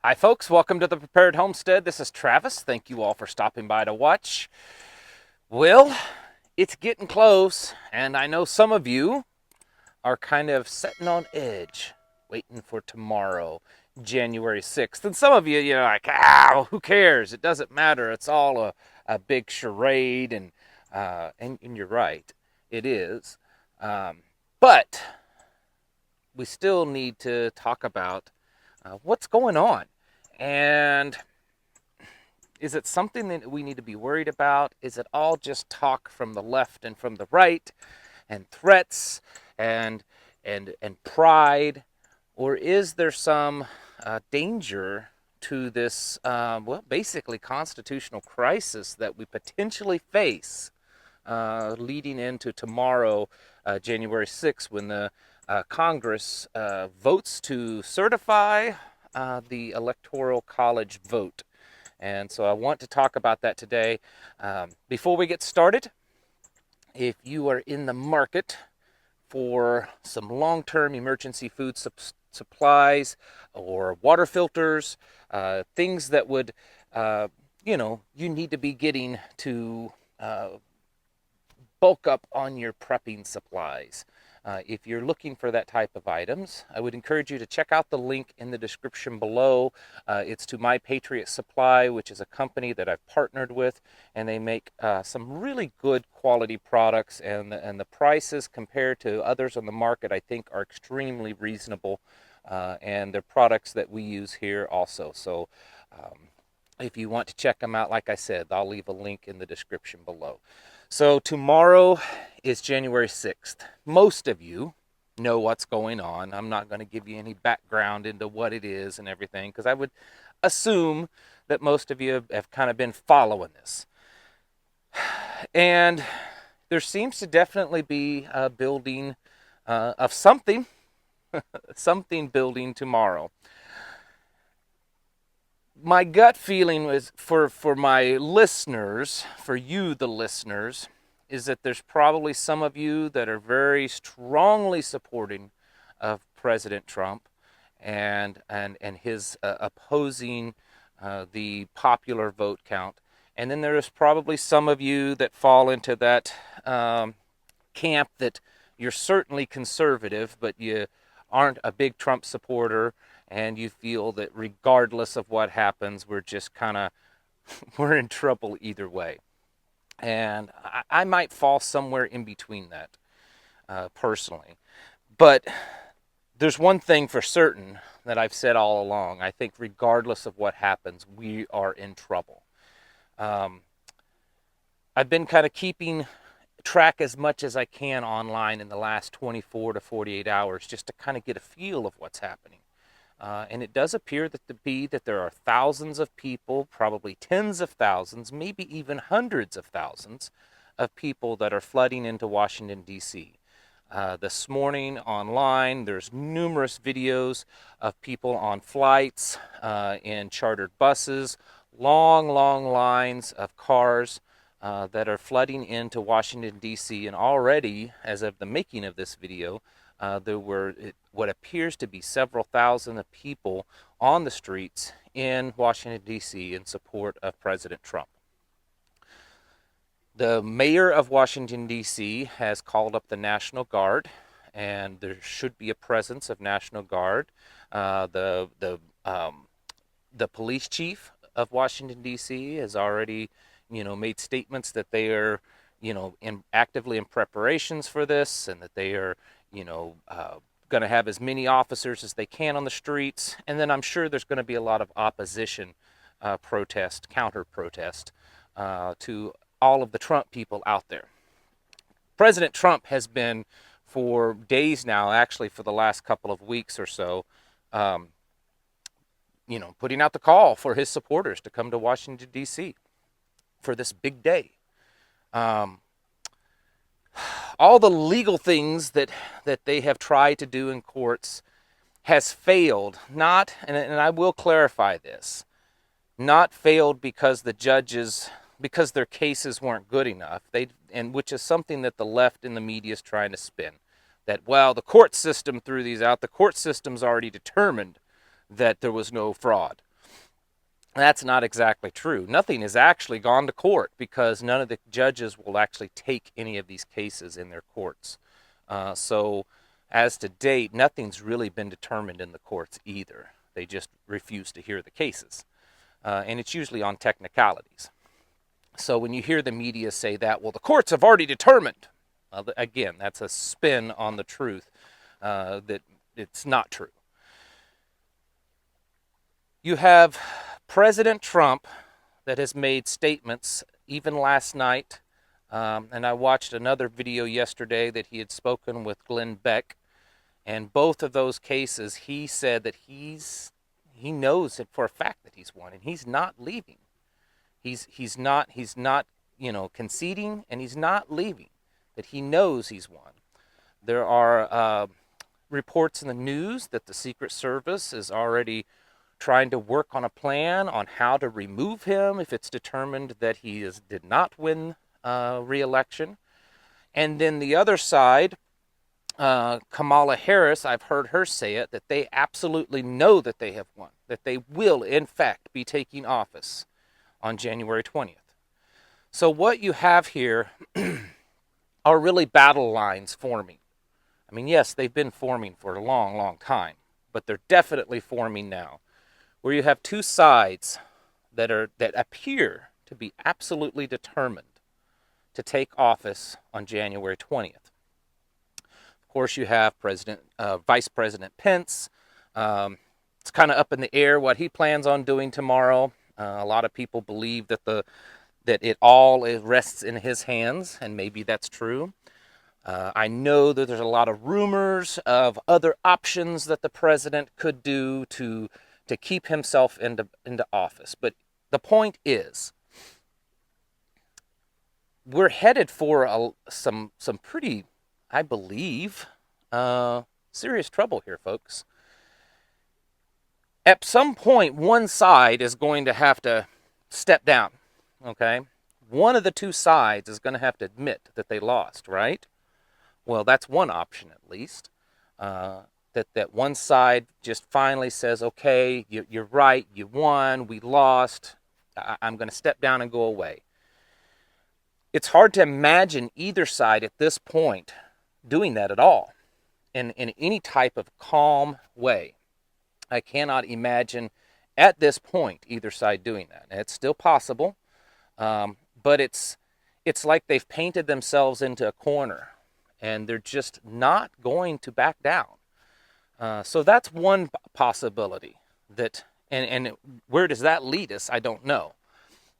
Hi folks, welcome to the Prepared Homestead. This is Travis. Thank you all for stopping by to watch. Well, it's getting close, and I know some of you are kind of sitting on edge, waiting for tomorrow, January 6th. And some of you, you're like, who cares? It doesn't matter. It's all a big charade, and you're right. It is. But we still need to talk about what's going on. And is it something that we need to be worried about? Is it all just talk from the left and from the right and threats and and pride? Or is there some danger to this, basically constitutional crisis that we potentially face leading into tomorrow, January 6th, when the Congress votes to certify the Electoral College vote? And so I want to talk about that today. Before we get started, if you are in the market for some long-term emergency food supplies or water filters, things that would, you need to be getting to bulk up on your prepping supplies. If you're looking for that type of items, I would encourage you to check out the link in the description below. It's to My Patriot Supply, which is a company that I've partnered with, and they make some really good quality products, and the prices compared to others on the market, I think, are extremely reasonable, and they're products that we use here also. So if you want to check them out, like I said, I'll leave a link in the description below. So tomorrow is January 6th. Most of you know what's going on. I'm not going to give you any background into what it is and everything, because I would assume that most of you have kind of been following this. And there seems to definitely be a building of something, something building tomorrow. My gut feeling was for my listeners, for you, the listeners, is that there's probably some of you that are very strongly supporting of President Trump and his opposing the popular vote count. And then there is probably some of you that fall into that camp that you're certainly conservative, but you aren't a big Trump supporter, and you feel that regardless of what happens, we're just kind of, we're in trouble either way. And I might fall somewhere in between that, personally. But there's one thing for certain that I've said all along. I think regardless of what happens, we are in trouble. I've been kind of keeping track as much as I can online in the last 24 to 48 hours just to kind of get a feel of what's happening. And it does appear that there are thousands of people, probably tens of thousands, maybe even hundreds of thousands of people that are flooding into Washington, D.C. This morning online, there's numerous videos of people on flights, in chartered buses, long lines of cars that are flooding into Washington, D.C. And already, as of the making of this video, there were what appears to be several thousand of people on the streets in Washington, D.C. in support of President Trump. The mayor of Washington, D.C. has called up the National Guard, and there should be a presence of National Guard. The police chief of Washington, D.C. has already, made statements that they are, actively in preparations for this, and that they are, going to have as many officers as they can on the streets. And then I'm sure there's going to be a lot of opposition protest, counter-protest to all of the Trump people out there. President Trump has been, for days now, actually for the last couple of weeks or so, putting out the call for his supporters to come to Washington, D.C. for this big day. All the legal things that they have tried to do in courts has failed. Not, and I will clarify this, not failed because the judges, because their cases weren't good enough. And which is something that the left and the media is trying to spin. That, well, the court system threw these out. The court system's already determined that there was no fraud. That's not exactly true. Nothing has actually gone to court because none of the judges will actually take any of these cases in their courts. So, as to date, nothing's really been determined in the courts either. They just refuse to hear the cases. And it's usually on technicalities. So, when you hear the media say that, well, the courts have already determined, again, that's a spin on the truth that it's not true. You have President Trump that has made statements, even last night, and I watched another video yesterday that he had spoken with Glenn Beck, and both of those cases, he said that he knows it for a fact that he's won, and he's not leaving. He's not conceding, and he's not leaving. That he knows he's won. There are reports in the news that the Secret Service is already trying to work on a plan on how to remove him if it's determined that he did not win re-election. And then the other side, Kamala Harris, I've heard her say it, that they absolutely know that they have won, that they will, in fact, be taking office on January 20th. So what you have here are really battle lines forming. I mean, yes, they've been forming for a long, long time, but they're definitely forming now, where you have two sides that appear to be absolutely determined to take office on January 20th. Of course, you have Vice President Pence. It's kind of up in the air what he plans on doing tomorrow. A lot of people believe that it all rests in his hands, and maybe that's true. I know that there's a lot of rumors of other options that the president could do to keep himself into office. But the point is, we're headed for some pretty, I believe, serious trouble here, folks. At some point, one side is going to have to step down, okay? One of the two sides is going to have to admit that they lost, right? Well, that's one option at least. That one side just finally says, okay, you're right, you won, we lost, I'm going to step down and go away. It's hard to imagine either side at this point doing that at all in any type of calm way. I cannot imagine at this point either side doing that. And it's still possible, but it's like they've painted themselves into a corner, and they're just not going to back down. So that's one possibility. And where does that lead us? I don't know.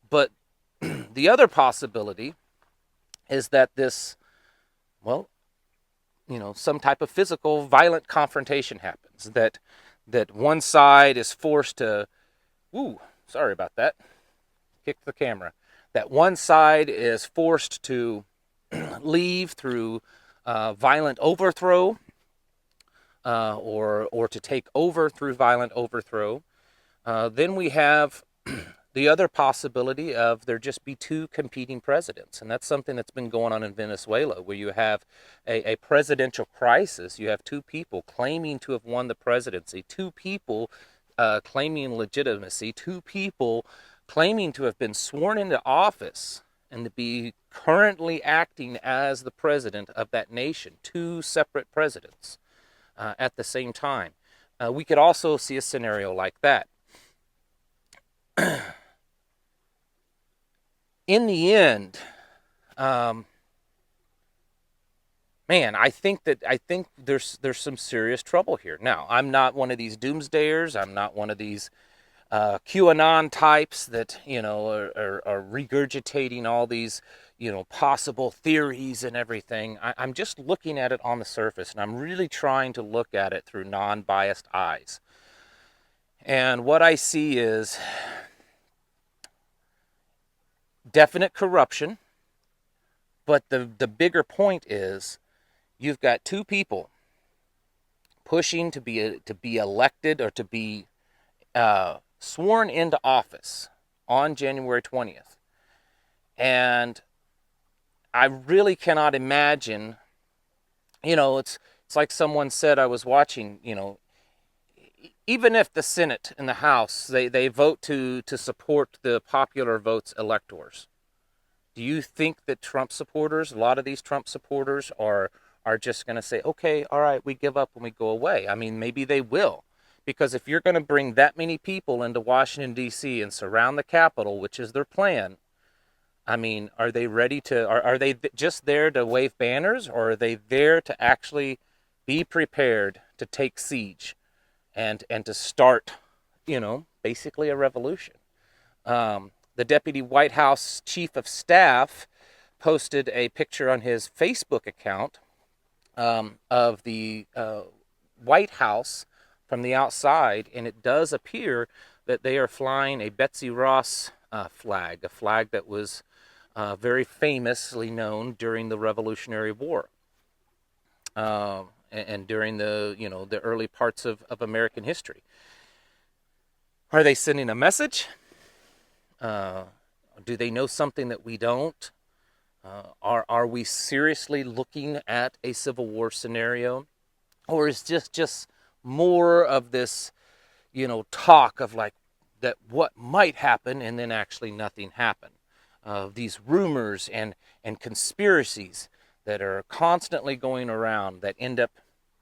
But the other possibility is that some type of physical, violent confrontation happens. That one side is forced to, sorry about that, kicked the camera. That one side is forced to leave through violent overthrow, or to take over through violent overthrow. Then we have the other possibility of there just be two competing presidents. And that's something that's been going on in Venezuela, where you have a presidential crisis. You have two people claiming to have won the presidency, two people claiming legitimacy, two people claiming to have been sworn into office and to be currently acting as the president of that nation, two separate presidents at the same time. We could also see a scenario like that. In the end, I think there's some serious trouble here. Now, I'm not one of these doomsdayers. I'm not one of these QAnon types that are regurgitating all these possible theories and everything. I'm just looking at it on the surface, and I'm really trying to look at it through non-biased eyes. And what I see is definite corruption, but the bigger point is you've got two people pushing to be elected or to be sworn into office on January 20th. And I really cannot imagine, it's like someone said, I was watching, even if the Senate and the House, they vote to support the popular votes electors, do you think that Trump supporters, a lot of these Trump supporters, are just going to say, okay, all right, we give up and we go away? I mean, maybe they will. Because if you're going to bring that many people into Washington, D.C. and surround the Capitol, which is their plan, I mean, are they ready to, are they just there to wave banners, or are they there to actually be prepared to take siege and to start, basically a revolution? The deputy White House chief of staff posted a picture on his Facebook account of the White House from the outside, and it does appear that they are flying a Betsy Ross flag, a flag that was very famously known during the Revolutionary War, and during the early parts of American history. Are they sending a message? Do they know something that we don't? Are we seriously looking at a civil war scenario, or is just more of this, talk of like that what might happen and then actually nothing happened? These rumors and conspiracies that are constantly going around that end up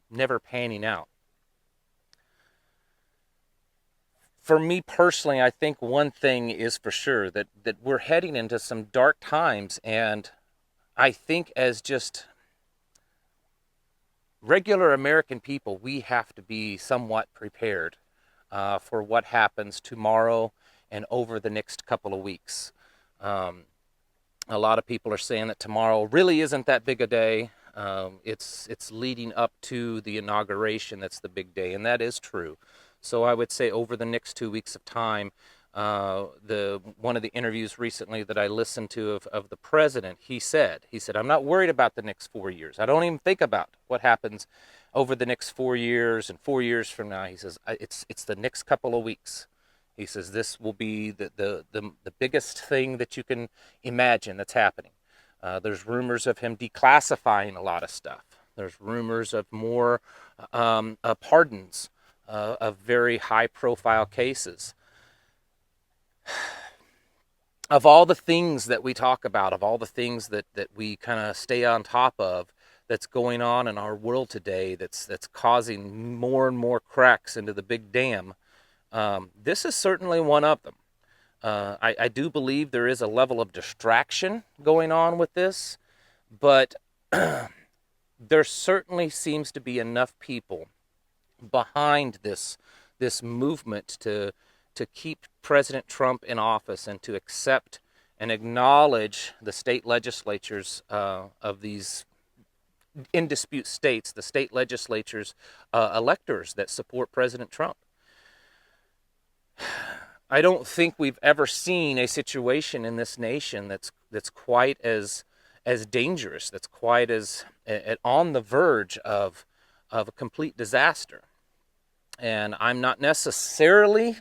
never panning out. For me personally, I think one thing is for sure, that we're heading into some dark times, and I think as just regular American people, we have to be somewhat prepared for what happens tomorrow and over the next couple of weeks. A lot of people are saying that tomorrow really isn't that big a day. It's leading up to the inauguration that's the big day, and that is true. So I would say over the next 2 weeks of time, one of the interviews recently that I listened to of the president, he said, I'm not worried about the next 4 years. I don't even think about what happens over the next 4 years and 4 years from now. He says, it's the next couple of weeks. He says this will be the biggest thing that you can imagine that's happening. There's rumors of him declassifying a lot of stuff. There's rumors of more pardons of very high-profile cases. Of all the things that we talk about, of all the things that we kind of stay on top of, that's going on in our world today, that's causing more and more cracks into the big dam, this is certainly one of them. I do believe there is a level of distraction going on with this, but there certainly seems to be enough people behind this movement to keep President Trump in office and to accept and acknowledge the state legislatures of these in dispute states, the state legislatures, electors that support President Trump. I don't think we've ever seen a situation in this nation that's quite as dangerous, that's quite as on the verge of a complete disaster. And I'm not necessarily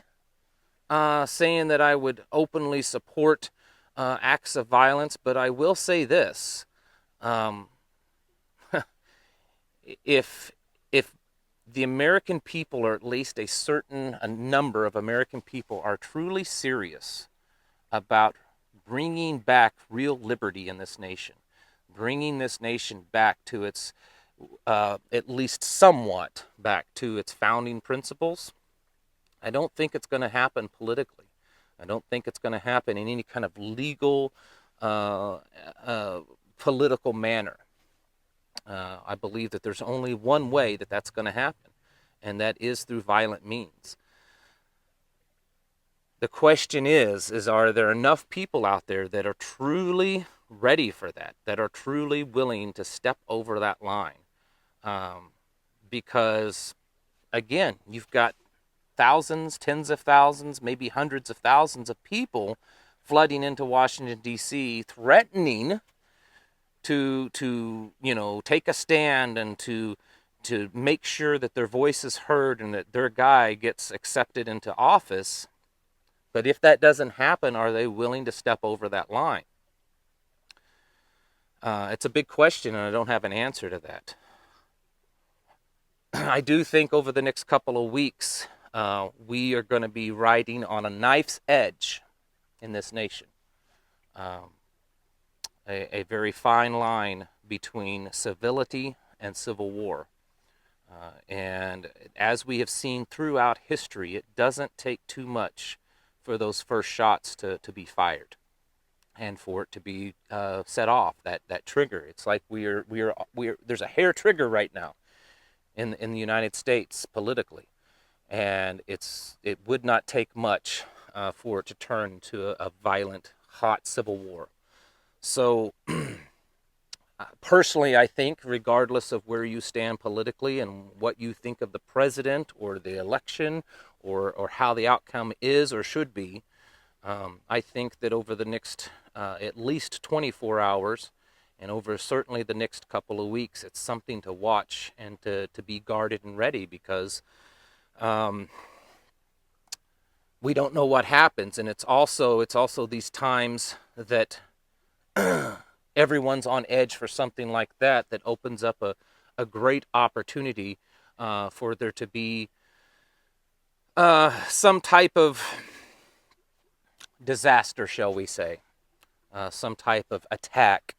saying that I would openly support acts of violence, but I will say this: if the American people, or at least a number of American people, are truly serious about bringing back real liberty in this nation, bringing this nation back to its, at least somewhat back to its founding principles, I don't think it's going to happen politically. I don't think it's going to happen in any kind of legal, political manner. I believe that there's only one way that that's going to happen, and that is through violent means. The question is are there enough people out there that are truly ready for that, that are truly willing to step over that line? Because, again, you've got thousands, tens of thousands, maybe hundreds of thousands of people flooding into Washington, D.C., threatening to take a stand and to make sure that their voice is heard and that their guy gets accepted into office. But if that doesn't happen, are they willing to step over that line? It's a big question, and I don't have an answer to that. I do think over the next couple of weeks, we are going to be riding on a knife's edge in this nation. Um, a very fine line between civility and civil war. And as we have seen throughout history, it doesn't take too much for those first shots to be fired and for it to be set off, that trigger. It's like there's a hair trigger right now in the United States politically, and it would not take much for it to turn to a violent, hot civil war. So personally, I think, regardless of where you stand politically and what you think of the president or the election or how the outcome is or should be, I think that over the next at least 24 hours and over certainly the next couple of weeks, it's something to watch and to be guarded and ready, because we don't know what happens. And it's also these times that everyone's on edge for something like that opens up a great opportunity for there to be some type of disaster, shall we say, some type of attack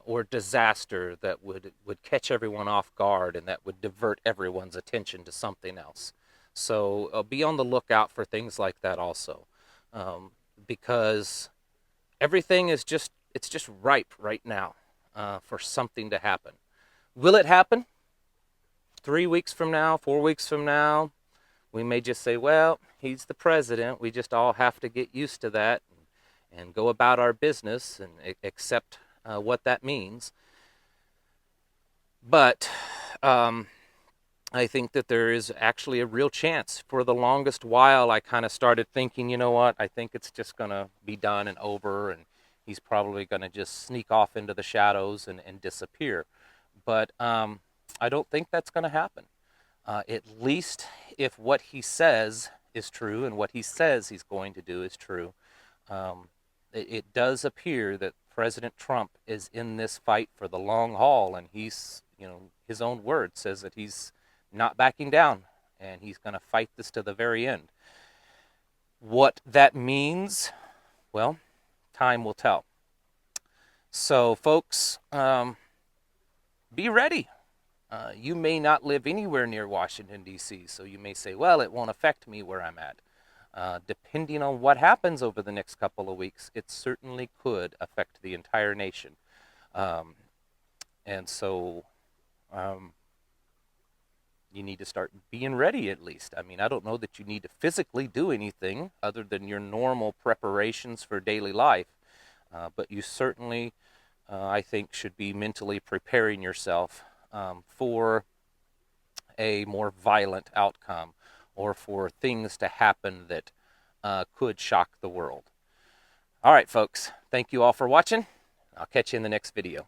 or disaster that would catch everyone off guard and that would divert everyone's attention to something else. So be on the lookout for things like that also, because everything is just ripe right now for something to happen. Will it happen? 3 weeks from now, 4 weeks from now, we may just say, well, he's the president. We just all have to get used to that and go about our business and accept what that means. But I think that there is actually a real chance. For the longest while, I kind of started thinking, you know what, I think it's just going to be done and over, and he's probably going to just sneak off into the shadows and disappear. But I don't think that's going to happen. At least if what he says is true and what he says he's going to do is true, it does appear that President Trump is in this fight for the long haul, and he's, his own word says that he's not backing down, and he's going to fight this to the very end. What that means, well, time will tell. So, folks, be ready. You may not live anywhere near Washington, D.C., so you may say, well, it won't affect me where I'm at. Depending on what happens over the next couple of weeks, it certainly could affect the entire nation. And so you need to start being ready, at least. I mean, I don't know that you need to physically do anything other than your normal preparations for daily life, but you certainly, I think, should be mentally preparing yourself for a more violent outcome or for things to happen that could shock the world. All right, folks, thank you all for watching. I'll catch you in the next video.